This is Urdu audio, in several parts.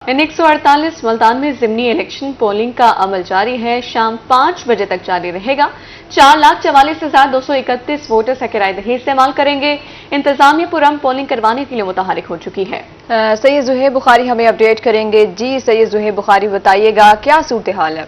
N148 ملتان میں ضمنی الیکشن پولنگ کا عمل جاری ہے. شام 5 بجے تک جاری رہے گا. 4,44,231 ووٹرز حق رائے دہی استعمال کریں گے. انتظامیہ پرامن پولنگ کروانے کے لیے متحرک ہو چکی ہے. سید زہیب بخاری ہمیں اپڈیٹ کریں گے. جی سید زہیب بخاری بتائیے گا کیا صورتحال ہے؟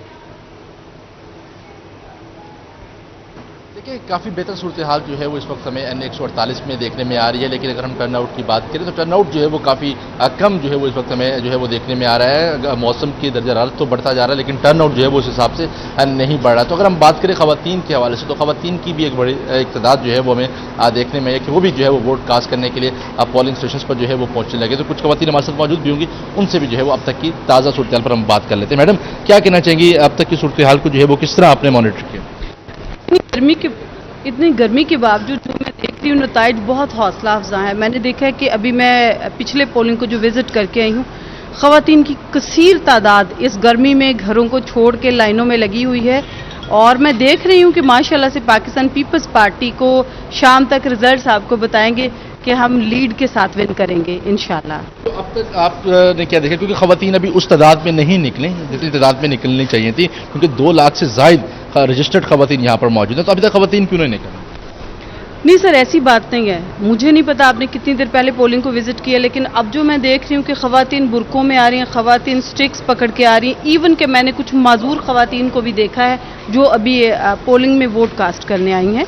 دیکھیں کافی بہتر صورتحال جو ہے وہ اس وقت ہمیں N148 میں دیکھنے میں آ رہی ہے، لیکن اگر ہم ٹرن آؤٹ کی بات کریں تو ٹرن آؤٹ جو ہے وہ کافی کم جو ہے وہ اس وقت ہمیں جو ہے وہ دیکھنے میں آ رہا ہے. موسم کی درجہ حرارت تو بڑھتا جا رہا ہے لیکن ٹرن آؤٹ جو ہے وہ اس حساب سے نہیں بڑھ رہا. تو اگر ہم بات کریں خواتین کے حوالے سے تو خواتین کی بھی ایک بڑی تعداد جو ہے وہ ہمیں دیکھنے میں ہے کہ وہ بھی جو ہے وہ ووٹ کاسٹ کرنے کے لیے پولنگ اسٹیشنز پر جو ہے وہ پہنچنے لگے. تو کچھ خواتین ہمارے ساتھ موجود بھی ہوں گی، ان سے بھی جو ہے وہ اب تک کی تازہ صورتحال پر ہم بات کر لیتے ہیں. میڈم کیا کہنا چاہیں گی اب تک کی صورتحال کو جو ہے وہ کس طرح آپ نے مانیٹر کیا؟ اتنی گرمی کے باوجود جو میں دیکھ رہی ہوں نتائج بہت حوصلہ افزا ہے. میں نے دیکھا ہے کہ ابھی میں پچھلے پولنگ کو جو وزٹ کر کے آئی ہوں، خواتین کی کثیر تعداد اس گرمی میں گھروں کو چھوڑ کے لائنوں میں لگی ہوئی ہے، اور میں دیکھ رہی ہوں کہ ماشاءاللہ سے پاکستان پیپلز پارٹی کو شام تک رزلٹس آپ کو بتائیں گے کہ ہم لیڈ کے ساتھ ون کریں گے انشاءاللہ. تو اب تک آپ نے کیا دیکھا، کیونکہ خواتین ابھی اس تعداد میں نہیں نکلیں جتنی تعداد میں نکلنی چاہیے تھی، کیونکہ 2 لاکھ سے زائد رجسٹرڈ خواتین یہاں پر موجود ہیں، تو ابھی تک خواتین کیوں نہیں نکلیں؟ نہیں سر، ایسی بات نہیں ہے. مجھے نہیں پتا آپ نے کتنی دیر پہلے پولنگ کو وزٹ کیا، لیکن اب جو میں دیکھ رہی ہوں کہ خواتین برقعوں میں آ رہی ہیں، خواتین سٹکس پکڑ کے آ رہی ہیں. ایون کہ میں نے کچھ معذور خواتین کو بھی دیکھا ہے جو ابھی پولنگ میں ووٹ کاسٹ کرنے آئی ہیں.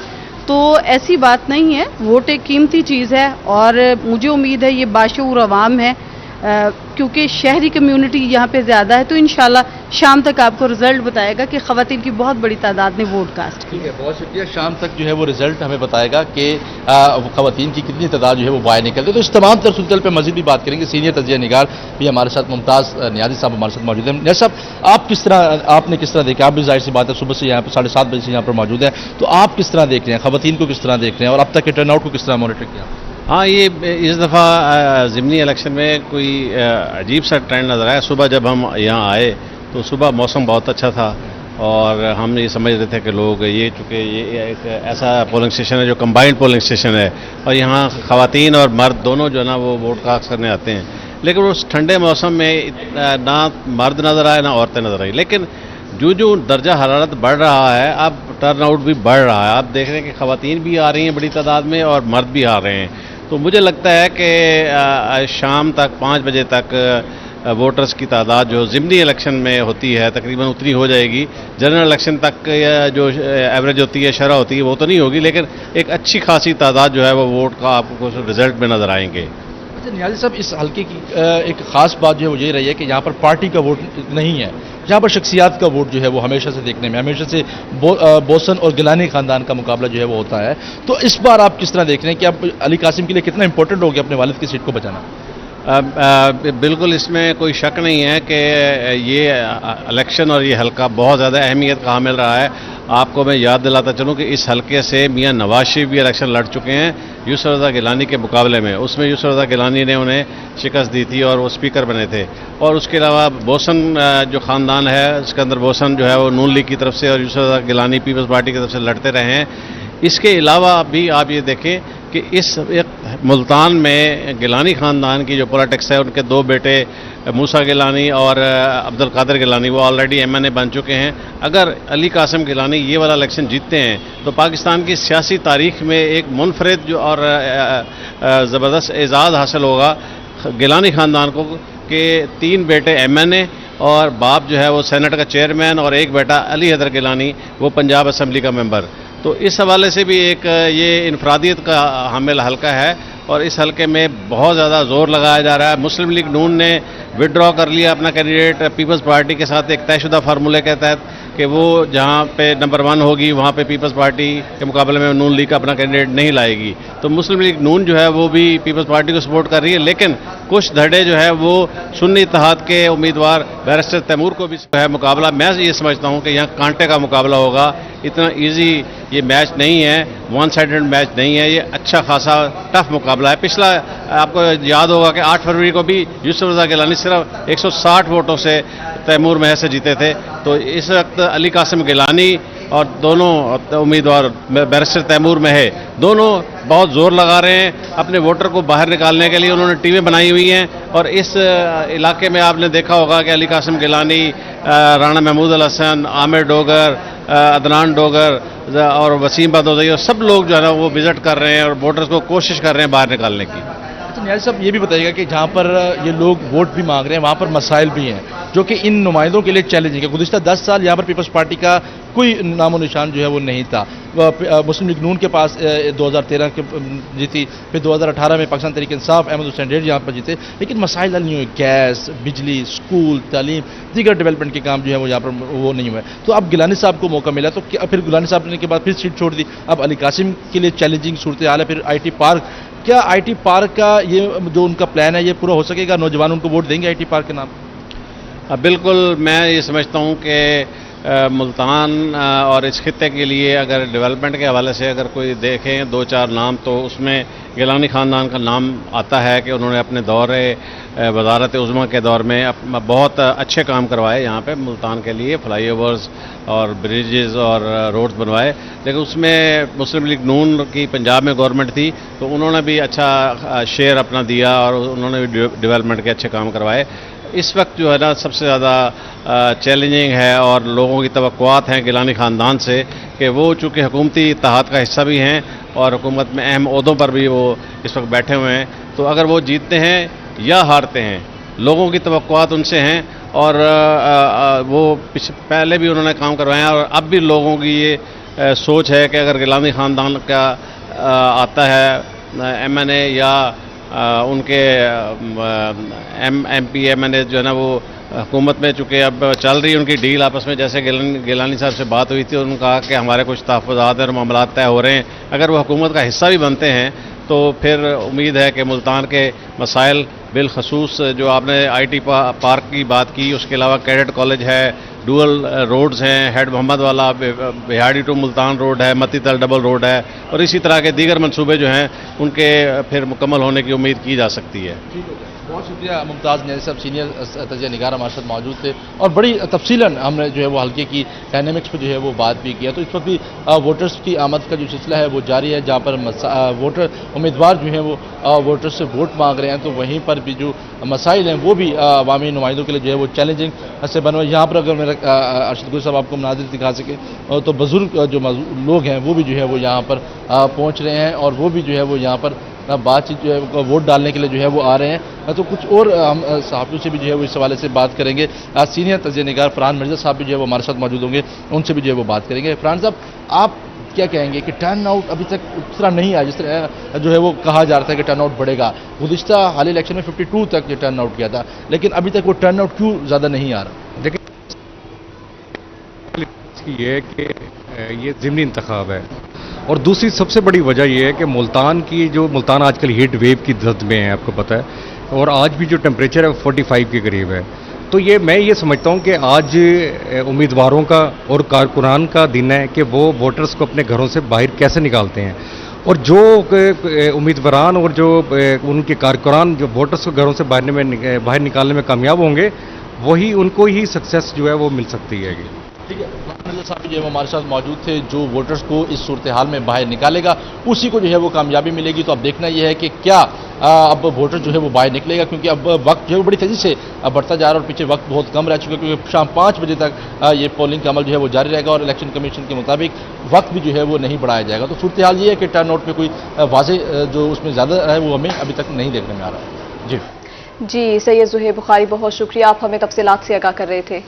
تو ایسی بات نہیں ہے، ووٹ ایک قیمتی چیز ہے، اور مجھے امید ہے یہ باشعور عوام ہے، کیونکہ شہری کمیونٹی یہاں پہ زیادہ ہے. تو انشاءاللہ شام تک آپ کو رزلٹ بتائے گا کہ خواتین کی بہت بڑی تعداد نے ووٹ کاسٹ کی. ٹھیک ہے، بہت شکریہ. شام تک جو ہے وہ رزلٹ ہمیں بتائے گا کہ خواتین کی کتنی تعداد جو ہے وہ باہر نکلتے. تو اس تمام تر صورتحال پہ مزید بھی بات کریں گے. سینئر تجزیہ نگار بھی ہمارے ساتھ ممتاز نیازی صاحب ہمارے ساتھ موجود ہیں. نیازی صاحب آپ نے کس طرح دیکھا؟ آپ بھی ظاہر سی بات ہے صبح سے یہاں پہ 7:30 بجے سے یہاں پر موجود ہیں، تو آپ کس طرح دیکھ رہے ہیں، خواتین کو کس طرح دیکھ رہے ہیں، اور اب تک کے ٹرن آؤٹ کو کس طرح مانیٹر کیا؟ ہاں، یہ اس دفعہ ضمنی الیکشن میں کوئی عجیب سا ٹرینڈ نظر آیا. صبح جب ہم یہاں آئے تو صبح موسم بہت اچھا تھا، اور ہم یہ سمجھ رہے تھے کہ لوگ چونکہ یہ ایک ایسا پولنگ اسٹیشن ہے جو کمبائنڈ پولنگ اسٹیشن ہے، اور یہاں خواتین اور مرد دونوں جو ہے نا وہ ووٹ کاسٹ کرنے آتے ہیں. لیکن اس ٹھنڈے موسم میں نہ مرد نظر آئے نہ عورتیں نظر آئی. لیکن جو درجہ حرارت بڑھ رہا ہے، اب ٹرن آؤٹ بھی بڑھ رہا ہے. آپ دیکھ رہے ہیں کہ خواتین بھی آ رہی ہیں بڑی تعداد میں اور مرد بھی آ رہے ہیں. تو مجھے لگتا ہے کہ شام تک 5 بجے تک ووٹرز کی تعداد جو ضمنی الیکشن میں ہوتی ہے تقریباً اتنی ہو جائے گی. جنرل الیکشن تک جو ایوریج ہوتی ہے، شرح ہوتی ہے، وہ تو نہیں ہوگی، لیکن ایک اچھی خاصی تعداد جو ہے وہ ووٹ کا آپ کو رزلٹ میں نظر آئیں گے. نیازی صاحب، اس حلقے کی ایک خاص بات جو ہے وہ یہ رہی ہے کہ یہاں پر پارٹی کا ووٹ نہیں ہے، یہاں پر شخصیات کا ووٹ جو ہے وہ ہمیشہ سے دیکھنے میں، ہمیشہ سے بوسن اور گیلانی خاندان کا مقابلہ جو ہے وہ ہوتا ہے. تو اس بار آپ کس طرح دیکھ رہے ہیں کہ اب علی قاسم کے لیے کتنا امپورٹنٹ ہو گیا اپنے والد کی سیٹ کو بچانا؟ بالکل اس میں کوئی شک نہیں ہے کہ یہ الیکشن اور یہ حلقہ بہت زیادہ اہمیت کا حامل رہا ہے. آپ کو میں یاد دلاتا چلوں کہ اس حلقے سے میاں نواز شریف بھی الیکشن لڑ چکے ہیں یوسف رضا گیلانی کے مقابلے میں. اس میں یوسف رضا گیلانی نے انہیں شکست دی تھی اور وہ اسپیکر بنے تھے. اور اس کے علاوہ بوسن جو خاندان ہے، سکندر بوسن جو ہے وہ نون لیگ کی طرف سے، اور یوسف رضا گیلانی پیپلز پارٹی کی طرف سے لڑتے رہے ہیں. اس کے علاوہ بھی آپ یہ دیکھیں کہ اس ملتان میں گیلانی خاندان کی جو پولیٹکس ہے، ان کے 2 بیٹے موسیٰ گیلانی اور عبد القادر گیلانی وہ آلریڈی MNA بن چکے ہیں. اگر علی قاسم گیلانی یہ والا الیکشن جیتتے ہیں تو پاکستان کی سیاسی تاریخ میں ایک منفرد جو اور زبردست اعزاز حاصل ہوگا گیلانی خاندان کو کہ 3 بیٹے MNA اور باپ جو ہے وہ سینٹ کا چیئرمین، اور ایک بیٹا علی حیدر گیلانی وہ پنجاب اسمبلی کا ممبر. تو اس حوالے سے بھی ایک یہ انفرادیت کا حامل حلقہ ہے، اور اس حلقے میں بہت زیادہ زور لگایا جا رہا ہے. مسلم لیگ نون نے وڈرا کر لیا اپنا کینڈیڈیٹ پیپلز پارٹی کے ساتھ ایک طے شدہ فارمولے کے تحت کہ وہ جہاں پہ نمبر 1 ہوگی وہاں پہ پیپلز پارٹی کے مقابلے میں نون لیگ اپنا کینڈیڈیٹ نہیں لائے گی. تو مسلم لیگ نون جو ہے وہ بھی پیپلز پارٹی کو سپورٹ کر رہی ہے، لیکن کچھ دھڑے جو ہے وہ سنی اتحاد کے امیدوار بیرسٹر تیمور کو بھی ہے مقابلہ. میں یہ سمجھتا ہوں کہ یہاں کانٹے کا مقابلہ ہوگا. اتنا ایزی یہ میچ نہیں ہے، 1 سائیڈڈ میچ نہیں ہے، یہ اچھا خاصا ٹف مقابلہ ہے. پچھلا آپ کو یاد ہوگا کہ 8 فروری کو بھی یوسف رضا گیلانی صرف 160 ووٹوں سے تیمور محض سے جیتے تھے. تو اس وقت علی قاسم گیلانی اور دونوں امیدوار بیرسٹر تیمور مہے دونوں بہت زور لگا رہے ہیں اپنے ووٹر کو باہر نکالنے کے لیے. انہوں نے ٹیمیں بنائی ہوئی ہیں اور اس علاقے میں آپ نے دیکھا ہوگا کہ علی قاسم گیلانی, رانا محمود الحسن, عامر ڈوگر, عدنان ڈوگر اور وسیم بادوزئی اور سب لوگ جو ہے نا وہ وزٹ کر رہے ہیں اور ووٹرز کو کوشش کر رہے ہیں باہر نکالنے کی. نیاز صاحب یہ بھی بتائیے گا کہ جہاں پر یہ لوگ ووٹ بھی مانگ رہے ہیں وہاں پر مسائل بھی ہیں جو کہ ان نمائندوں کے لیے چیلنجنگ ہے. گزشتہ 10 سال یہاں پر پیپلز پارٹی کا کوئی نام و نشان جو ہے وہ نہیں تھا. مسلم لیگ نون کے پاس 2013 کے جیتی, پھر 2018 میں پاکستان تحریک انصاف احمد حسین ڈیڑھ یہاں پر جیتے, لیکن مسائل حل نہیں ہوئے. گیس, بجلی, اسکول, تعلیم, دیگر ڈیولپمنٹ کے کام جو ہے وہ یہاں پر وہ نہیں ہوئے. تو اب گیلانی صاحب کو موقع ملا تو پھر گیلانی صاحب نے کے بعد پھر سیٹ چھوڑ دی. اب علی قاسم کے لیے چیلنجنگ صورتحال ہے. پھر آئی ٹی پارک, کیا آئی ٹی پارک کا یہ جو ان کا پلان ہے یہ پورا ہو سکے گا؟ نوجوان ان کو ووٹ دیں گے آئی ٹی پارک کے نام؟ بالکل, میں یہ سمجھتا ہوں کہ ملتان اور اس خطے کے لیے اگر ڈیولپمنٹ کے حوالے سے اگر کوئی دیکھیں 2-4 نام تو اس میں گیلانی خاندان کا نام آتا ہے کہ انہوں نے اپنے دور وزارت عظمیٰ کے دور میں بہت اچھے کام کروائے یہاں پہ ملتان کے لیے, فلائی اوورز اور بریجز اور روڈز بنوائے. لیکن اس میں مسلم لیگ نون کی پنجاب میں گورنمنٹ تھی تو انہوں نے بھی اچھا شیئر اپنا دیا اور انہوں نے بھی ڈیولپمنٹ کے اچھے کام کروائے. اس وقت جو ہے نا سب سے زیادہ چیلنجنگ ہے اور لوگوں کی توقعات ہیں گیلانی خاندان سے کہ وہ چونکہ حکومتی اتحاد کا حصہ بھی ہیں اور حکومت میں اہم عہدوں پر بھی وہ اس وقت بیٹھے ہوئے ہیں, تو اگر وہ جیتتے ہیں یا ہارتے ہیں لوگوں کی توقعات ان سے ہیں اور وہ پہلے بھی انہوں نے کام کروائے ہیں اور اب بھی لوگوں کی یہ سوچ ہے کہ اگر گیلانی خاندان کا آتا ہے ایم این اے یا ان کے ایم پی ایم این اے جو ہے نا وہ حکومت میں, چونکہ اب چل رہی ہے ان کی ڈیل آپس میں, جیسے گیلانی صاحب سے بات ہوئی تھی انہوں نے کہا کہ ہمارے کچھ تحفظات اور معاملات طے ہو رہے ہیں, اگر وہ حکومت کا حصہ بھی بنتے ہیں تو پھر امید ہے کہ ملتان کے مسائل بالخصوص جو آپ نے آئی ٹی پارک کی بات کی, اس کے علاوہ کیڈٹ کالج ہے, ڈول روڈز ہیں, ہیڈ محمد والا بہاڑی ٹو ملتان روڈ ہے, متی تل ڈبل روڈ ہے اور اسی طرح کے دیگر منصوبے جو ہیں ان کے پھر مکمل ہونے کی امید کی جا سکتی ہے. بہت شکریہ ممتاز نیازی صاحب, سینئر تجزیہ نگار ہمارے ساتھ موجود تھے اور بڑی تفصیلاً ہم نے جو ہے وہ حلقے کی ڈائنامکس پہ جو ہے وہ بات بھی کیا. تو اس وقت بھی ووٹرز کی آمد کا جو سلسلہ ہے وہ جاری ہے, جہاں پر ووٹر امیدوار جو ہیں وہ ووٹرز سے ووٹ مانگ رہے ہیں تو وہیں پر بھی جو مسائل ہیں وہ بھی عوامی نمائندوں کے لیے جو ہے وہ چیلنجنگ سے بنوائے. یہاں پر اگر میرا ارشد گل صاحب آپ کو مناظر دکھا سکے تو بزرگ جو لوگ ہیں وہ بھی جو ہے وہ یہاں پر پہنچ رہے ہیں اور وہ بھی جو ہے وہ یہاں پر بات چیت جو ہے ووٹ ڈالنے کے لیے جو ہے وہ آ رہے ہیں. تو کچھ اور ہم صحافیوں سے بھی جو ہے وہ اس حوالے سے بات کریں گے. سینئر تجزیہ نگار فرحان مرزا صاحب بھی جو ہے وہ ہمارے ساتھ موجود ہوں گے, ان سے بھی جو ہے وہ بات کریں گے. فرحان صاحب, آپ کیا کہیں گے کہ ٹرن آؤٹ ابھی تک اس طرح نہیں آیا جس طرح جو ہے وہ کہا جا رہا تھا کہ ٹرن آؤٹ بڑھے گا؟ گزشتہ حالی الیکشن میں 52 تک یہ ٹرن آؤٹ کیا تھا, لیکن ابھی تک وہ ٹرن آؤٹ کیوں زیادہ نہیں آ رہا؟ دیکھیں یہ ہے کہ یہ ضمنی انتخاب ہے اور دوسری سب سے بڑی وجہ یہ ہے کہ ملتان آج کل ہیٹ ویو کی زد میں ہے, آپ کو پتہ ہے, اور آج بھی جو ٹیمپریچر ہے وہ 45 کے قریب ہے. تو میں یہ سمجھتا ہوں کہ آج امیدواروں کا اور کارکنان کا دن ہے کہ وہ ووٹرز کو اپنے گھروں سے باہر کیسے نکالتے ہیں, اور جو امیدواران اور جو ان کے کارکنان جو ووٹرز کو گھروں سے باہر نکالنے میں کامیاب ہوں گے وہی ان کو ہی سکسیس جو ہے وہ مل سکتی ہے. ٹھیک ہے, مرزا صاحب جو ہے وہ ہمارے ساتھ موجود تھے. جو ووٹرز کو اس صورتحال میں باہر نکالے گا اسی کو جو ہے وہ کامیابی ملے گی. تو اب دیکھنا یہ ہے کہ کیا اب ووٹر جو ہے وہ باہر نکلے گا, کیونکہ اب وقت جو ہے وہ بڑی تیزی سے بڑھتا جا رہا ہے اور پیچھے وقت بہت کم رہ چکا ہے, کیونکہ شام 5 بجے تک یہ پولنگ کا عمل جو ہے وہ جاری رہے گا اور الیکشن کمیشن کے مطابق وقت بھی جو ہے وہ نہیں بڑھایا جائے گا. تو صورتحال یہ ہے کہ ٹرن آؤٹ پہ کوئی واضح جو اس میں زیادہ ہے وہ ہمیں ابھی تک نہیں دیکھنے میں آ رہا ہے. جی سید زہیر بخاری, بہت شکریہ, آپ ہمیں تفصیلات سے آگاہ کر رہے تھے.